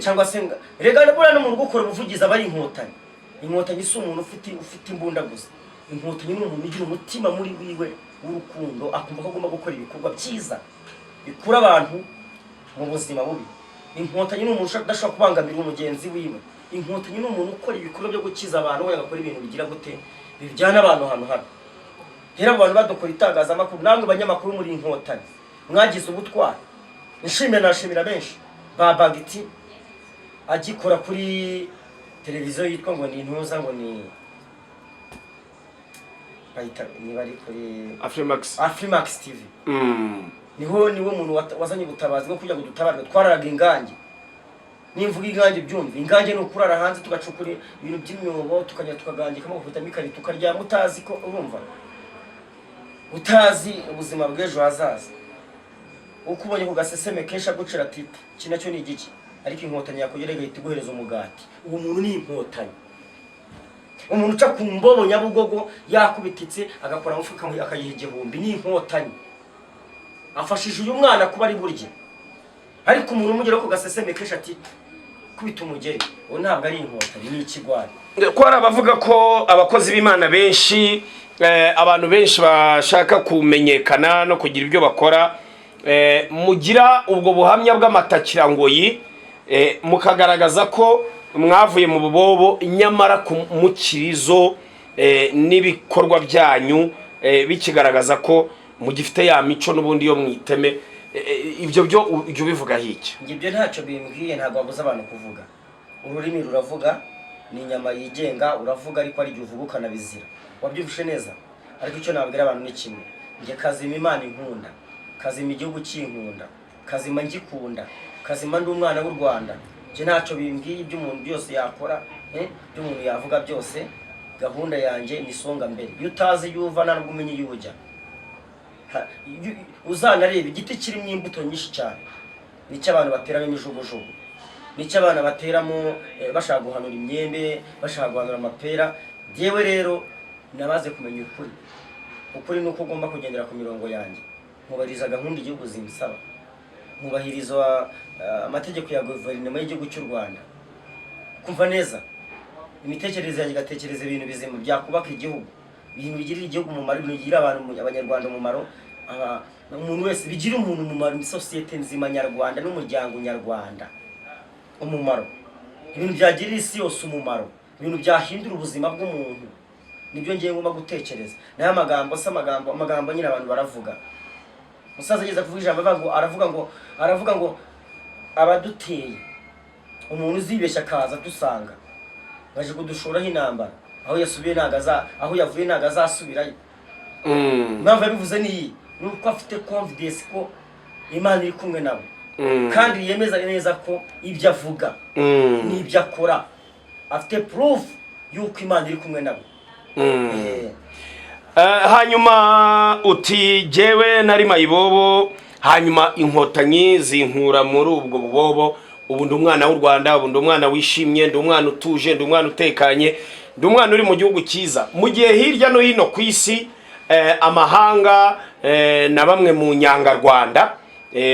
cyangwa se rega bura no mu gukora ubuvugizi abari inkotanyi si umuntu ufite imbunda gusa inkotanyi ni umuntu ugira umutima muri wiwe w'urukundo akumva ko agomba gukora ibikorwa byiza bikura abantu mu buzima bubi inkotanyi ni umuntu udashobora kubangamira umugenzi wiwe inkotanyi ni umuntu ukora ibikorwa byo gukiza abantu we agakora ibintu bigira gute bijyana abantu ahantu hano rero abantu badukora itangazamakuru namwe banyamakuru muri inkotanyi mwagize ubutwari nashimira benshi Bagiti agikora kuri televiziyo yitwa ngo ni intuza ngo ni bari kuri Afrimax TV niwo muntu wazanye ubutabazi bwo kujya gudutabarwa twararaga ingange nimvuga ingange byumva ingange ni ukurara hanze tugacukura ibintu by'imyobo tukajya tukagangikamo gufata mikari tukarya mutazi ko urumva utazi ubuzima bw'ejo hazaza ukubonye ku gaseseme kesha gucira ati kinacyo ni igiki ariko inkotanyi yakugerega iguhereza umugati uwo muntu ni inkotanyi umuntu uca ku mbobo Nyabugogo yakubititse agakora umufuka akayiha igihumbi ni inkotanyi afashije uyu mwana kuba ari burye ariko umuntu umugera ku gaseseme kesha ati kubita umugeri uwo ntabwo ari inkotanyi ni ikigwari ko hari abavuga ko abakozi b'Imana benshi abantu benshi bashaka kumenyekana no kugira ibyo bakora mugira ubwo buhamya bw'amatakirangoyi mukagaragaza ko mwavuye mu bubobo nyamara ku mukirizo n'ibikorwa byanyu bikigaragaza ko mugifite ya mico n'ubundi yo mwiteme ibyo byo ujye ubivuga hiki ibyo ntacyo bimbwiye ntabwo wabuza abantu kuvuga ururimi ruravuga ni inyama yigenga uravuga ariko ari igihe uvuga ukanabizira wabyumvishe neza ariko icyo nabwira abantu ni kimwe njye kazima Imana inkunda kazima igihugu cy'inkunda kazima ngikunda kazima ndi umwana w'u Rwanda njye ntacyo bimbwiye ibyo umuntu byose yakora ibyo umuntu yavuga byose gahunda yanjye ni songa mbere iyo utazi yuva ntabwo umenye yujya uzanareba igiti kirimo imbuto nyinshi cyane nicyo abantu bateramo imijugujugu nicyo abana bateramo bashaka guhanura imyembe bashaka guhanura amapera yewe rero nabaze kumenya ukuri nuko ugomba kugendera ku mirongo yanjye nkubahiriza gahunda igihugu zimisaba nkubahiriza amategeko ya guverinoma y'igihugu cy'u Rwanda kumva neza imitekerereze yanjye igatekereza ibintu bizima byakubaka igihugu ibintu bigirira igihugu umumaro ibintu bigirira abanyarwanda umumaro umuntu wese bigira umuntu umumaro muri sosiyete nzima nyarwanda n'umuryango nyarwanda umumaro ibintu byagirira isi yose umumaro ibintu byahindura ubuzima bw'umuntu nibyo ngiye ngomba gutekereza nayo amagambo nyine abantu baravuga musaza ageze kuvuga ijambo aravuga ngo abaduteye umuntu uzibeshya akaza dusanga baje kudushuraho intambara aho yavuye ntago azasubirayo impamvu yabivuze niyi nuko afite confidence ko Imana iri kumwe nawe kandi yemeza neza ko ibyo avuga n'ibyo akora afite proof yuko Imana iri kumwe nawe hanyuma uti jewe nari mayibobo hanyuma inkotanyi zinkura muri ubwo bubobo ubu ndi umwana w'u Rwanda ubu ndi umwana wishimye ndi umwana utuje ndi umwana utekanye ndi umwana uri mu gihugu cyiza mu gihe hirya no hino ku isi amahanga na bamwe mu nyangarwanda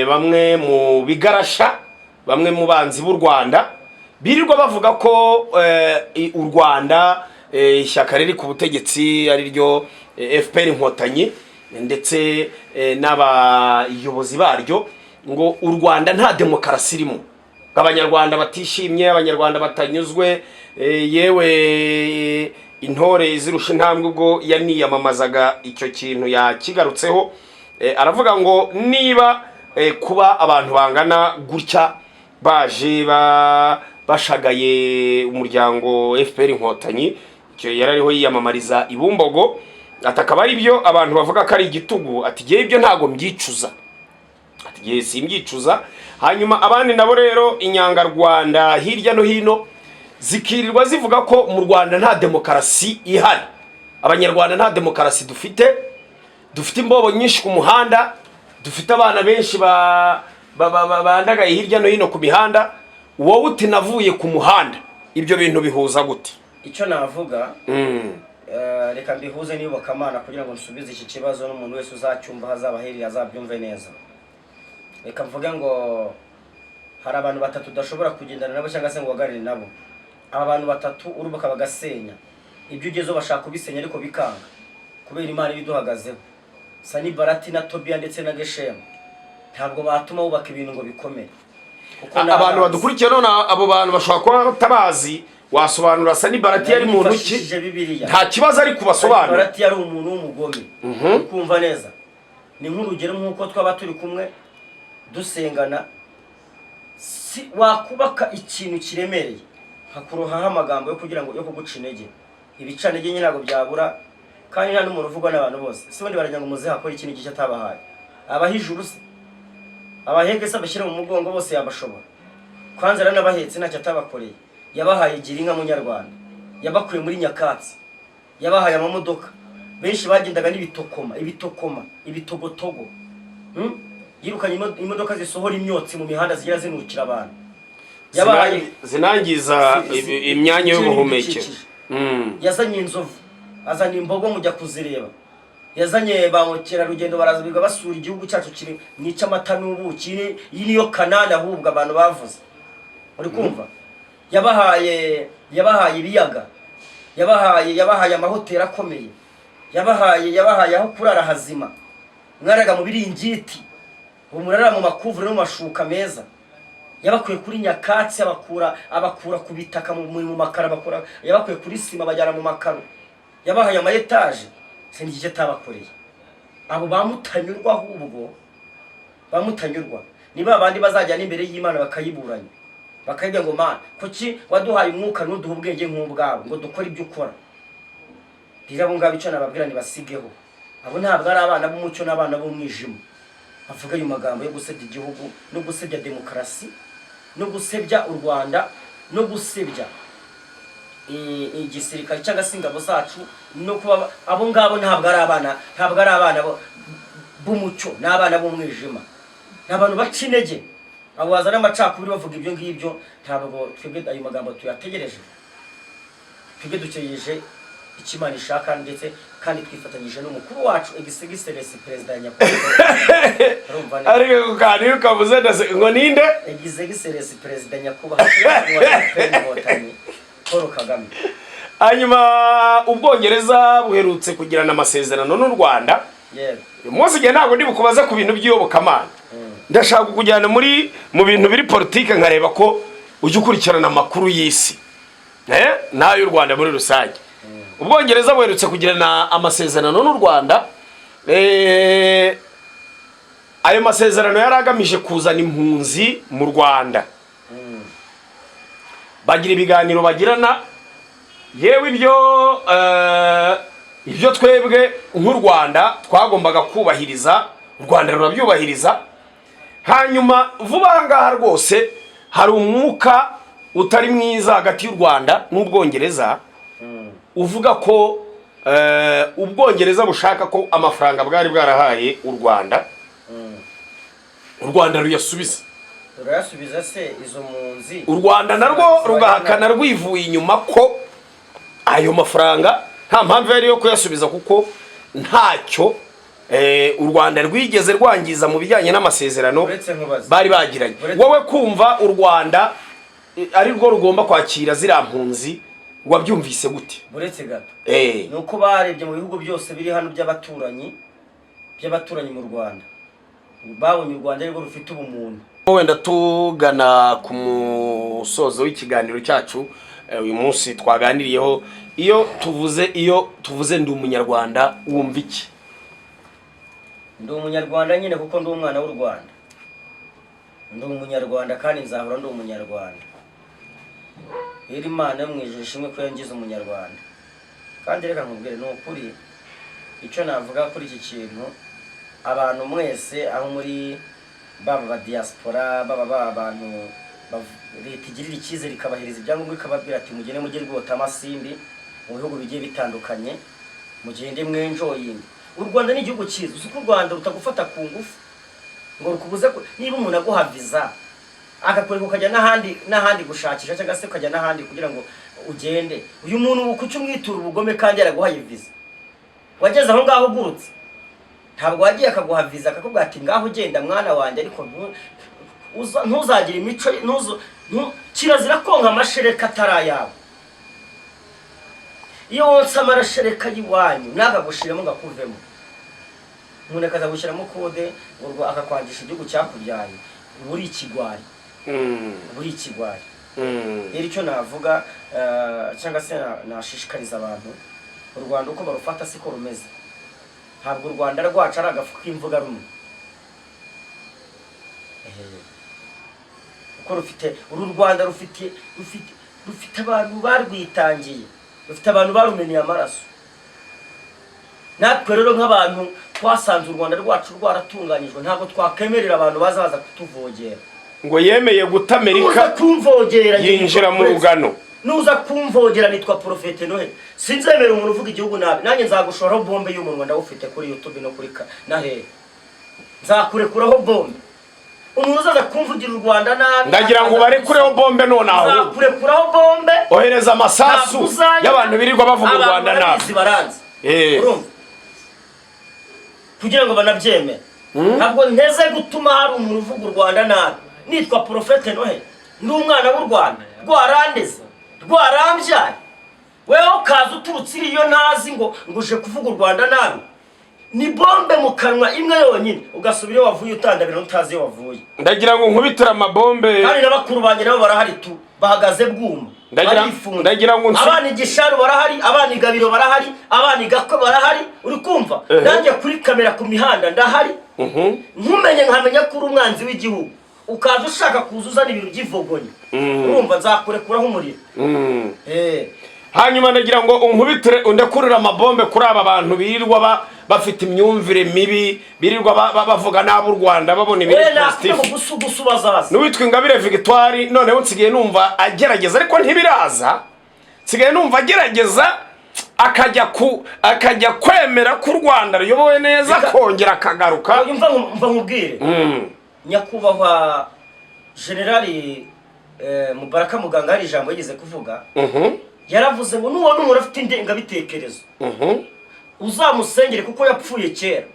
bamwe mu bigarasha bamwe mu banzi b'u Rwanda birirwa bavuga ko u Rwanda ishyaka riri ku butegetsi ari ryo FPR inkotanyi ndetse n'abayobozi baryo ngo u Rwanda nta demokarasi irimo abanyarwanda batishimye abanyarwanda batanyuzwe yewe intore zirusha intambwe ubwo yaniyamamazaga icyo kintu yakigarutseho aravuga ngo niba kuba abantu bangana gutya baje bashagaye umuryango FPR inkotanyi icyo yarariho yiyamamariza ibumbogo atakaba ari byo abantu bavuga ko ari igitugu ati giye ibyo ntago mbyicuza ati giye simbyicuza hanyuma abandi nabo rero inyangarwanda hirya no hino zikirirwa zivuga ko mu Rwanda nta demokarasi ihari abanyarwanda nta demokarasi dufite imbobo nyinshi ku muhanda dufite abana benshi bandagaye hirya no hino ku mihanda wowe uti navuye ku muhanda ibyo bintu bihuza gute icyo navuga reka mbihuze n'iyobokamana kugira ngo nsubize iki kibazo n'umuntu wese uzacyumva hazabahirira azabyumve neza reka mvuge ngo hari abantu batatu udashobora kugendana nabo cyangwa se ngo waganire nabo aba bantu batatu urubuka bagasenya ibyo ugezeho bashaka kubisenya ariko bikanga kubera Imana ibiduhagazeho Sani Barati na Tobia ndetse na Geshema ntabwo batuma bubaka ibintu ngo bikomere abantu badukurikiye none abo bantu bashobora kuba batabazi wasobanura Sani Barati yari muntu ki nta kibazo ari kubasobanura Barati yari umuntu w'umugome kumva neza ni nk'urugero nk'uko twaba turi kumwe dusengana si wakubaka ikintu kiremereye hakurohaho amagambo yo kugira ngo yo kuguca intege ibica intege nyine ntabwo byabura kandi nta n'umuntu uvugwa n'abantu bose si ubundi barajya ngo muze hakora ikintu gishya atabahaye abahijuru se abahege se abashyira mu mugongo bose yabashobora kwanza rero n'abahetse ntacyo atabakoreye yabahaye igira inka munyarwanda yabakuye muri nyakatsi yabahaye amamodoka benshi bagendaga ibitogotogo yirukanye imodoka zisohora imyotsi mu mihanda zigira zinukira abantu zinangiza imyanya y'ubuhumekero yazanye inzovu azana imbogo mujya kuzireba yazanye ba mukerarugendo baraza basura igihugu cyacu kiri n'icamata n'ubuki iyi niyo kanani ahubwo abantu bavuze uri kumva yabahaye ibiyaga yabahaye amahoteli akomeye yabahaye aho kurara hazima, mwaraga mu biringiti, umurara mu makuvure no mu mashuka meza, yabakuye kuri nyakatsi abakura ku bitaka mu makara, yabakuye kuri sima bajyana mu makaro, yabahaye ama etaje. Se n'iki tabakoreye abo bamutanyurwa, ahubwo bamutanyurwa ni babandi bazajyana imbere y'Imana bakayiburanya, bakayibwira ngo Mana kuki waduhaye umwuka n'uduha ubwenge nk'ubwawe ngo dukore ibyo ukora. Birabo ngabo icyo nababwira nibasigeho, abo ntabwo ari abana b'umucyo n'abana b'umwijima bavuga ayo magambo yo gusebya igihugu no gusebya demokarasi no gusebya u Rwanda no gusebya igisirikare cyangwa se ingabo zacu, no kuba abo ngabo ntabwo ari abana b'umucyo n'abana b'umwijima, n'abantu baca intege, abo bazana amacakubiri bavuga ibyo ngibyo. Ntabwo twebwe ayo magambo tuyategereje, twebwe dukeyeje ikimana ishaka, ndetse kandi twifatanyije n'umukuru wacu Egisegiseresi Perezida Nyakubahwa ariko kandi ukavuze ngo ninde Egisegiseresi Perezida Nyakubahwa Paul Kagame. Hanyuma Ubwongereza buherutse kugirana amasezerano n'u Rwanda. Uyu munsi igihe ntabwo ndi bukubaza ku bintu by'iyobokamana, ndashaka kujyana mu bintu biri politike, nkareba ko ujya ukurikirana amakuru y'isi n'ay'u Rwanda muri rusange. Ubwongereza buherutse kugirana amasezerano n'u Rwanda. Ayo masezerano yari agamije kuzana impunzi mu Rwanda, bagira ibiganiro bagirana, yewe ibyo twebwe nk'u Rwanda twagombaga kubahiriza, u Rwanda rurabyubahiriza. Hanyuma vuba ngaha rwose hari umwuka utari mwiza hagati y'u Rwanda n'Ubwongereza, uvuga ko Ubwongereza bushaka ko amafaranga bwari bwarahaye u Rwanda, u Rwanda ruyasubiza. Urayasubiza se izo munzi? U Rwanda narwo rugahakana rwivuye inyuma ko ayo mafaranga nta mpamvu yari yo kuyasubiza, kuko ntacyo u Rwanda rwigeze rwangiza mu bijyanye n'amasezerano bari bagiranye. Wowe kumva u Rwanda ari rwo rugomba kwakira ziriya mpunzi, wabyumvise gute? Buretse gato nuko barebye mu bihugu byose biri hano by'abaturanyi mu Rwanda, babonye u Rwanda ariko rufite ubumuntu. Wenda tugana ku musozo w'ikiganiro cyacu uyu munsi twaganiriyeho, iyo tuvuze ndi umunyarwanda wumva iki? Ndi umunyarwanda nyine kuko ndi umwana w'u Rwanda, ndi umunyarwanda kandi nzahora ndi umunyarwanda. Iri Imana yo mwijuru ishimwe ko yangize umunyarwanda. Kandi reka nkubwire ni ukuri icyo navuga kuri iki kintu, abantu mwese aho muri, baba ba diaspora, baba abantu leta igirira icyizere ikabahiriza ibyangombwa, ikababwira ati mugende mujye rwota amasimbi mu bihugu bigiye bitandukanye, mugende mwenjoyinga. U Rwanda ni igihugu cyiza, uzi ko u Rwanda rutagufata ku ngufu ngo rukubuze niba umuntu aguha visa akakwereka ukajya n'ahandi gushakisha, cyangwa se ukajya n'ahandi kugira ngo ugende. Uyu muntu kuki umwitura ubugome kandi yaraguhaye visa? Wageze aho ngaho ugurutse, ntabwo wagiye akaguha visa akakubwira ati ngaho ugenda mwana wanjye, ariko ntuzagira imico, kirazira konka amashereka atarayawe. Iyo wonsa amarashereka y'iwanyu nagagushiramo ngakuvemo, umuntu akazagushyiramo kode ngo akakwangisha igihugu cyakubyaye, buri ikigwari. Buri ikigwari. Rero icyo navuga cyangwa se nashishikariza abantu, u Rwanda uko barufata siko rumeze. Ntabwo u Rwanda rwacu ari agafu k'imvuga rumwe. Uko uru Rwanda rufite abantu barwitangiye, rufite abantu barumeneye amaraso. Natwe rero nk'abantu twasanze u Rwanda rwacu rwaratunganyijwe, ntabwo twakemerera abantu bazaza kutuvogera. Ngo yemeye guta Amerika yinjira mu rugano. Nuza kumvogera nitwa Profete Noheli. Sinzemera umuntu uvuga igihugu nabi. Nanjye nzagushoraho bombe y'umunwa ndawufite kuri YouTube no kuri nahe. Nzakurekuraho bombe. Umuntu uzaza kumvugira u Rwanda nabi. Ndagira ngo barekureho bombe none aho. Nzakurekuraho bombe. Ohereza amasasu y'abantu birirwa bavuga u Rwanda nabi. Urumva? Kugira ngo banabyemere. Ntabwo nteze gutuma hari umuntu uvuga u Rwanda nabi. Nitwa Profete Noheli. Ndi umwana w'u Rwanda. Rwarandeze. Rwarambyaye. wewe ukaza uturutse iyo ntazi ngo uje kuvuga u Rwanda nabi ni bombe mu kanwa imwe yonyine ugasubira iyo wavuye utandabira utazi iyo wavuye. Ndagira ngo nkubitira amabombe kandi n'abakuru banjye nabo barahari tu bahagaze bwuma. Ndagira ngo abana igisharu barahari, abana igabiro barahari, abana igakwe barahari, uri kumva nanjye kuri kamera ku mihanda ndahari. Nkumenye nkamenya kuri umwanzi w'igihugu ukaza ushaka kuzuzana ibintu by'ivogonye urumva nzakurekuraho umuriro. Hanyuma ndagira ngo unkubitire undekurira amabombe kuri aba bantu birirwa bafite imyumvire mibi, birirwa bavuga n'abo u Rwanda babona ibintu positive. N'uwitwa Ingabire Victoire noneho nsigaye numva agerageza ariko ntibiraza. Nsigaye numva agerageza akajya kwemera ko u Rwanda ruyobowe neza kongera akagaruka. Mva nkubwire nyakubahwa Generali Mubaraka Muganga hari ijambo yigeze kuvuga. Yaravuze ngo nubona umuntu afite indengabitekerezo uzamusengere kuko yapfuye kera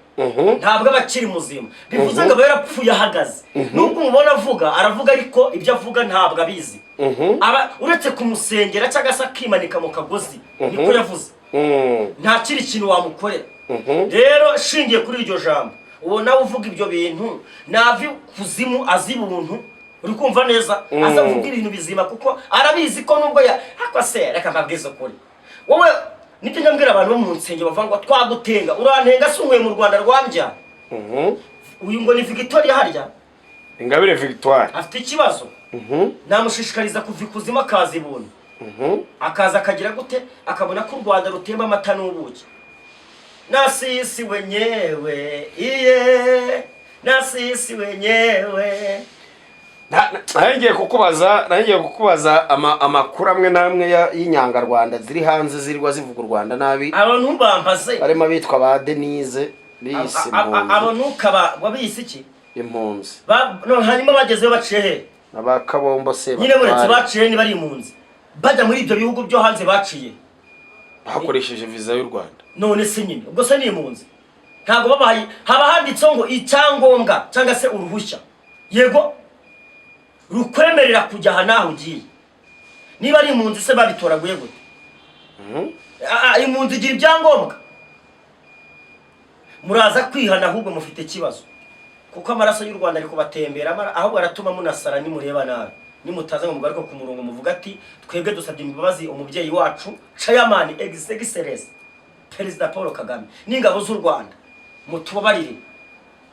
ntabwo abakiri muzima. Bivuze ngo yarapfuye ahagaze nubwo umubona avuga aravuga ariko ibyo avuga ntabwo abizi. Uretse kumusengera cyangwa se akimanika mu kagozi niko yavuze. Nta kiri kintu wamukorera. Rero shingiye kuri iryo jambo uwo nawe uvuga ibyo bintu navi kuzimu azi buntu uri kumva neza azavuga ibintu bizima kuko arabizi ko nubwo akase reka mbabwize ukuri. Wowe nibyo nyambwira abantu bo mu nsenge bavuga ngo twagutenga urantenga sunguye mu Rwanda rwambya. Uyu ngo ni Victoire harya Ingabire Victoire afite ikibazo. Namushishikariza kuva ikuzima akaza ibuntu. Akaza akagira gute akabona ko u Rwanda rutemba amata n'ubuki. Nasisi wenyewe nasisi wenyewe. Nagiye kukubaza amakuru amwe namwe y'inyangarwanda ziri hanze zirwa zivuga u Rwanda nabi. Abantu bambaze barimo bitwa ba Denise bise impunzi. Abantu ukaba wabise iki? Impunzi. No hanyuma bagezeyo baciye he? Aba Kabombo se nyine muretse baciye ni bari impunzi. Bajya muri ibyo bihugu byo hanze baciye. Hakoresheje visa y'u Rwanda. None se nyine ubwo se ni impunzi. Ntago babahaye haba handitseho ngo icyangombwa cyangwa se uruhushya. Yego rukwemerera kujya hanaho ugiye. Niba ari impunzi se babitoraguye gute? Impunzi igira ibyangombwa. Muraza kwihana ahubwo mufite kibazo. Kuko amaraso y'u Rwanda ari kubatembera ahubwo aratuma munasara nimureba nabi. Nimutaza ngo mugaruka ku murongo muvuga ati twebwe dusabye imbabazi umubyeyi wacu Chairman Excellence President Paul Kagame n'ingabo z'u Rwanda mutubabarire.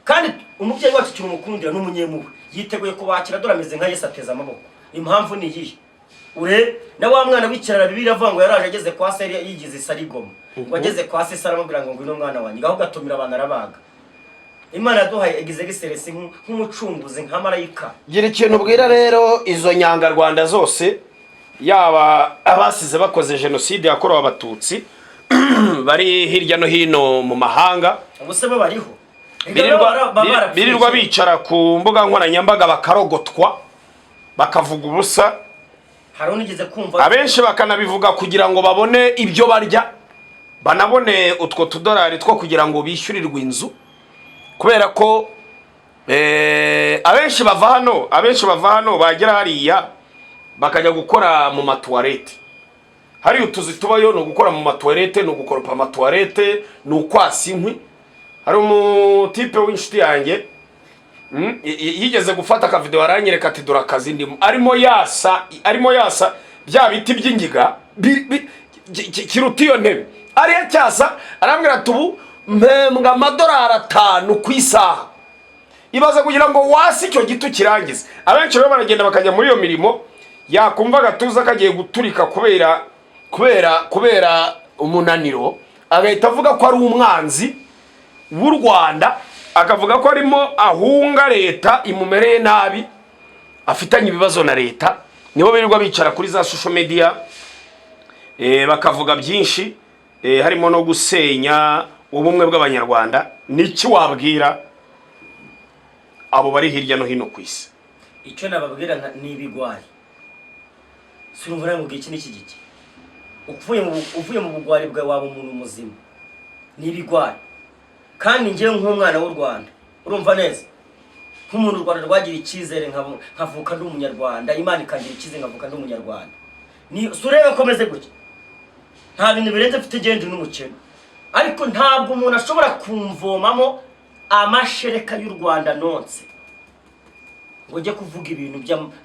Kandi umubyeyi wacu turumukundira n'umunyemuwe yiteguye kubakira dorameze nka Yesu ateza amaboko. Impamvu ni yihe? Na wa mwana w'ikirara Bibiliya avuga ngo yaraje ageze kwa se yigize Sarigoma. Wageze kwa se saramubwira ngo ngwino mwana wanjye gaho gatumira abana arabaga. Imana yaduhaye Excellence nk'umucunguzi nka marayika. Gira ikintu ubwira rero izo nyangarwanda zose yaba abasize bakoze genocide yakorewe abatutsi bari hirya no hino mu mahanga. Ubuse bo bariho. Birirwa bicara ku mbuga nkoranyambaga bakarogotwa bakavuga ubusa. Harunigeze kumva abenshi bakanabivuga kugira ngo babone ibyo barya, banabone utwo tudolari two kugira ngo bishyurirwe inzu. Kubera ko abenshi bava hano bagera hariya bakajya gukora mu matuwarete. Hari utuzi tubayo no gukora mu matuwarete, no gukoropa amatuwarete, no kwasa inkwi. Hari umutipe w'inshuti yanjye yigeze gufata ka video aranyereka ati dora kazi ndimo arimo yasa bya biti by'ingiga kiruta iyo ntebe ariya cyasa arambwira tubu mpembwa amadolari 5 ku isaha. Ibaza kugira ngo wasi icyo gitu kirangize. Abenshi rero baragenda bakajya muri iyo mirimo yakumva gatuza kagiye guturika kubera umunaniro agahita avuga ko ari umwanzi w'u Rwanda, akavuga ko arimo ahunga leta imumereye nabi, afitanye ibibazo na leta. Nibo birirwa bicara kuri za social media bakavuga byinshi harimo no gusenya ubumwe bw'abanyarwanda. Niki wabwira abo bari hirya no hino ku isi? Icyo nababwira ni ibigwari. Surumvura mu gihe n'iki giki uvuye mu bugwari bwa wabo umuntu muzima ni ibigwari. Kandi ngiye nk'umwana w'u Rwanda urumva neza nk'umuntu u Rwanda rwagira icyizere nkavuka ndi umunyarwanda, Imana ikangira icyizere nkavuka ndi umunyarwanda. Ni surebe komeze gutya nta bintu birenze mfite gende n'umukene ariko ntabwo umuntu ashobora kumvomamo amashereka y'u Rwanda nonse ngo ujye kuvuga ibintu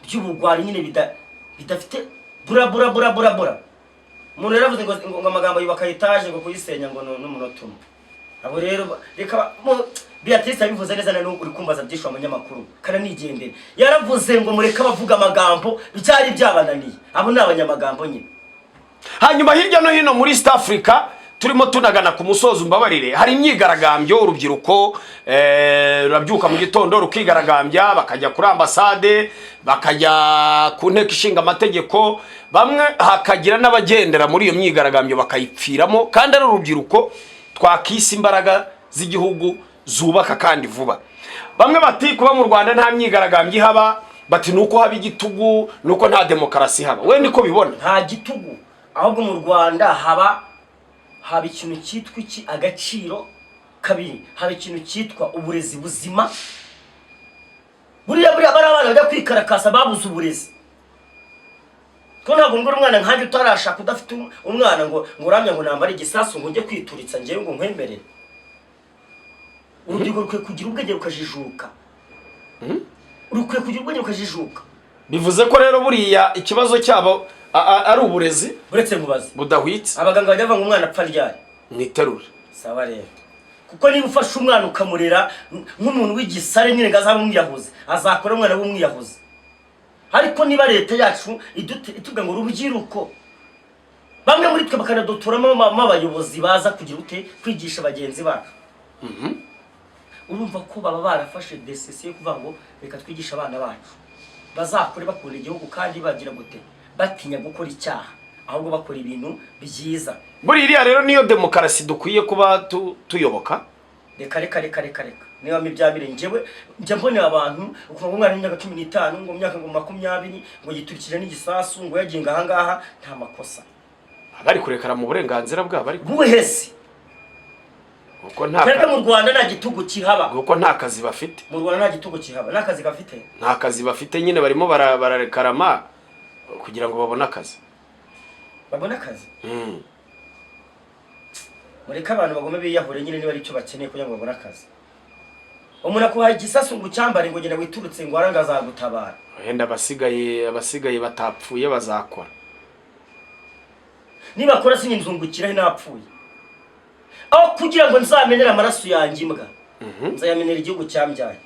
by'ubugwari nyine bidafite bura umuntu yaravuze ngo amagambo yubaka etaje ngo kuyisenya ngo n'umunota umwe abo rero reka Beatrice abivuze neza na n'uko uri kumbaza byishwa abanyamakuru kana nigendere yaravuze ngo mureka bavuga amagambo byari byabananiye abo ni abanyamagambo nyine. Hanyuma hirya no hino muri East Africa turimo tunagana ku musozo mbabarire hari imyigaragambyo urubyiruko rurabyuka mu gitondo rukigaragambya bakajya kuri ambassade bakajya ku nteko ishinga amategeko bamwe hakagira n'abagendera muri iyo myigaragambyo bakayipfiramo kandi ari urubyiruko twakisa imbaraga z'igihugu zubaka kandi vuba. Bamwe bati kuba mu Rwanda nta myigaragambyo ihaba bati nuko haba igitugu nuko nta demokarasi haba. We niko bibona? Nta gitugu ahubwo mu Rwanda haba ikintu cyitwa iki agaciro kabiri haba ikintu cyitwa uburezi buzima buriya bari abana bajya kwikarakasa babuze uburezi ko ntabwo ngura umwana nkanjye utarashaka udafite umwana ngo uramya ngo nambare igisasu ngo njye kwituritsa ngewe ngo nkwemerere. Urubyiruko rukwiye kugira ubwenge rukajijuka bivuze ko rero buriya ikibazo cyabo ari uburezi buretse mubaze budahwitse. Abaganga bajya banga umwana apfa ryari mwiterura sawa rero kuko niba ufashe umwana ukamurera nk'umuntu w'igisare nyine ngazaba umwiyahuze azakora umwana w'umwiyahuze. Ariko niba leta yacu ituga ngo urubyiruko bamwe muri twe bakanadotoramo abayobozi baza kugira ute kwigisha bagenzi bacu urumva ko baba barafashe DCC yo kuvuga ngo reka twigisha abana bacu bazakore bakunda igihugu kandi bagira gute batinya gukora icyaha ahubwo bakora ibintu byiza. Buri iriya rero niyo demokarasi dukwiye kuba tuyoboka. Reka niba mibyabire njyewe njya mbonera abantu ukumva umwana w'imyaka 15 ngo myaka ngo 20 ngo yiturikije n'igisasu ngo yaginga aha ngaha nta makosa bari kurekara mu burenganzira bwabo ariko buhesi uko nta mu Rwanda nta gitugu kihaba uko nta kazi bafite mu Rwanda nta gitugu kihaba nta kazi gafite nta kazi bafite nyine barimo bararekarama kugira ngo babone akazi mureka abantu bagome biyahure nyine niba ari cyo bakeneye kugira ngo babone akazi. Umuntu akuhaye igisasu ngo cyambare ngo genda witurutse ngo arangaza gutabara wenda abasigaye batapfuye bazakora niba akora sinyinzungukira inapfuye aho kugira ngo nzamenera amaraso yanjye imbwa nzayamenera igihugu cyambyaye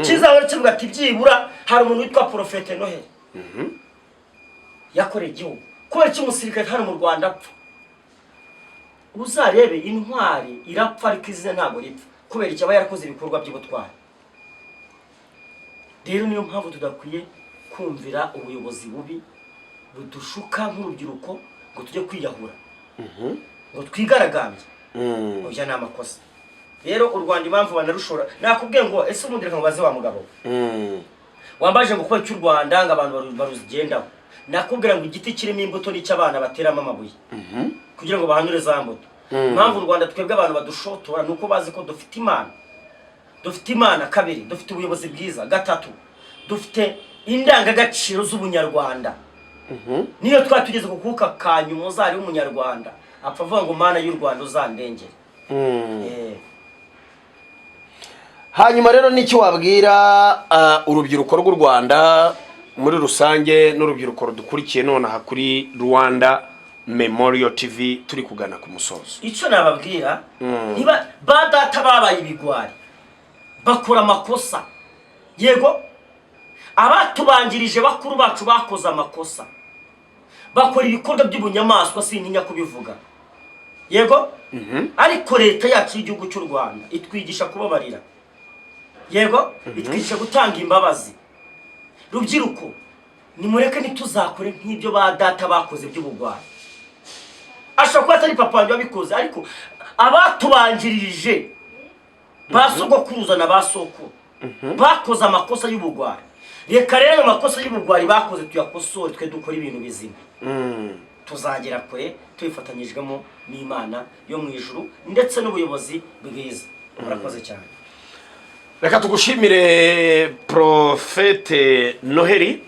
kizahora kivuga ati byibura hari umuntu witwa Prophete Noheli yakoreye igihugu kubera iki umusirikare hano mu Rwanda apfa uzarebe intwari irapfa ariko izina ntabwo ripfa kubera icyo aba yarakoze ibikorwa by'ubutwari. Rero niyo mpamvu tudakwiye kumvira ubuyobozi bubi budushuka nk'urubyiruko ngo tujye kwiyahura ngo twigaragambye oya ni amakosa. Rero u Rwanda impamvu banarushora nakubwiye ngo ese ubundi reka mubaze wa mugabo wambaje ngo kuba cy'u Rwanda ngo abantu baruzigendaho nakubwira ngo igiti kirimo imbuto n'icy'abana bateramo amabuye kugira ngo bahanure za mbuto. Impamvu u Rwanda twebwe abantu badushotora nuko bazi ko dufite imana kabiri dufite ubuyobozi bwiza gatatu dufite indangagaciro z'ubunyarwanda niyo twatugeze ku kuka kanyuma uzari w'umunyarwanda apfa avuga ngo mana y'u Rwanda uzandengere. Hanyuma rero n'icyo wabwira urubyiruko rw'u Rwanda muri rusange n'urubyiruko rudukurikiye none aha kuri Rwanda Memorial TV turi kugana ku musozo? Icyo nababwira niba badata babaye ibigwari bakora amakosa yego abatubanjirije bakuru bacu bakoze amakosa bakora ibikorwa by'ubunyamaswa sintinya kubivuga yego ariko leta yacu y'igihugu cy'u Rwanda itwigisha kubabarira yego itwigisha gutanga imbabazi. Rubyiruko nimureke nituzakore nk'ibyo badata bakoze by'ubugwari ashobora atari papa wanjye wabikoze ariko abatubanjirije basogokuruza na basoko bakoze amakosa y'ubugwari. Reka rero amakosa y'ubugwari bakoze tuyakosore twe dukora ibintu bizima tuzagera kure tubifatanyijwemo n'Imana yo mu ijuru ndetse n'ubuyobozi bwiza. Murakoze cyane. Reka tugushimire Prophete Noheli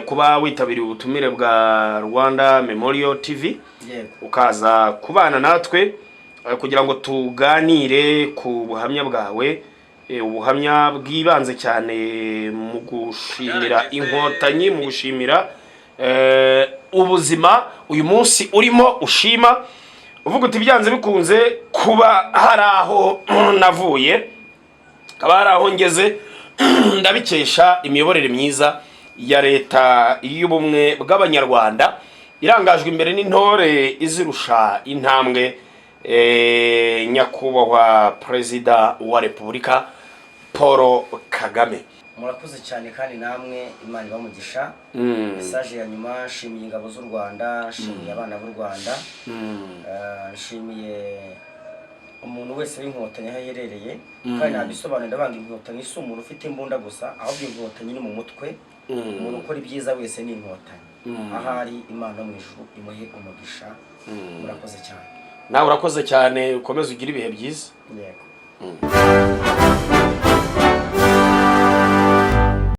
kuba witabiriye ubutumire bwa Rwanda Memorial TV ukaza kubana natwe kugira ngo tuganire ku buhamya bwawe, ubuhamya bwibanze cyane mu gushimira inkotanyi, mu gushimira ubuzima uyu munsi urimo ushima, uvuga uti byanze bikunze kuba hari aho navuye, kaba hari aho ngeze ndabikesha imiyoborere myiza ya leta y'ubumwe bw'abanyarwanda irangajwe imbere n'intore izirusha intambwe, nyakubahwa Perezida wa Repubulika Paul Kagame. Murakoze cyane kandi namwe Imana ibamugisha. Message ya nyuma, nshimiye ingabo z'u Rwanda, nshimiye abana b'u Rwanda, nshimiye umuntu wese w'inkotanyi aho yerereye, kandi nabisobanura ndabanga inkotanyi si umuntu ufite imbunda gusa, ahubwo inkotanyi ni mu mutwe, umuntu ukora ibyiza wese ni inkotanyi. Ahari Imana mu ijuru imuhe umugisha. Murakoze cyane. Nawe urakoze cyane, ukomeze ugire ibihe byiza. Yego.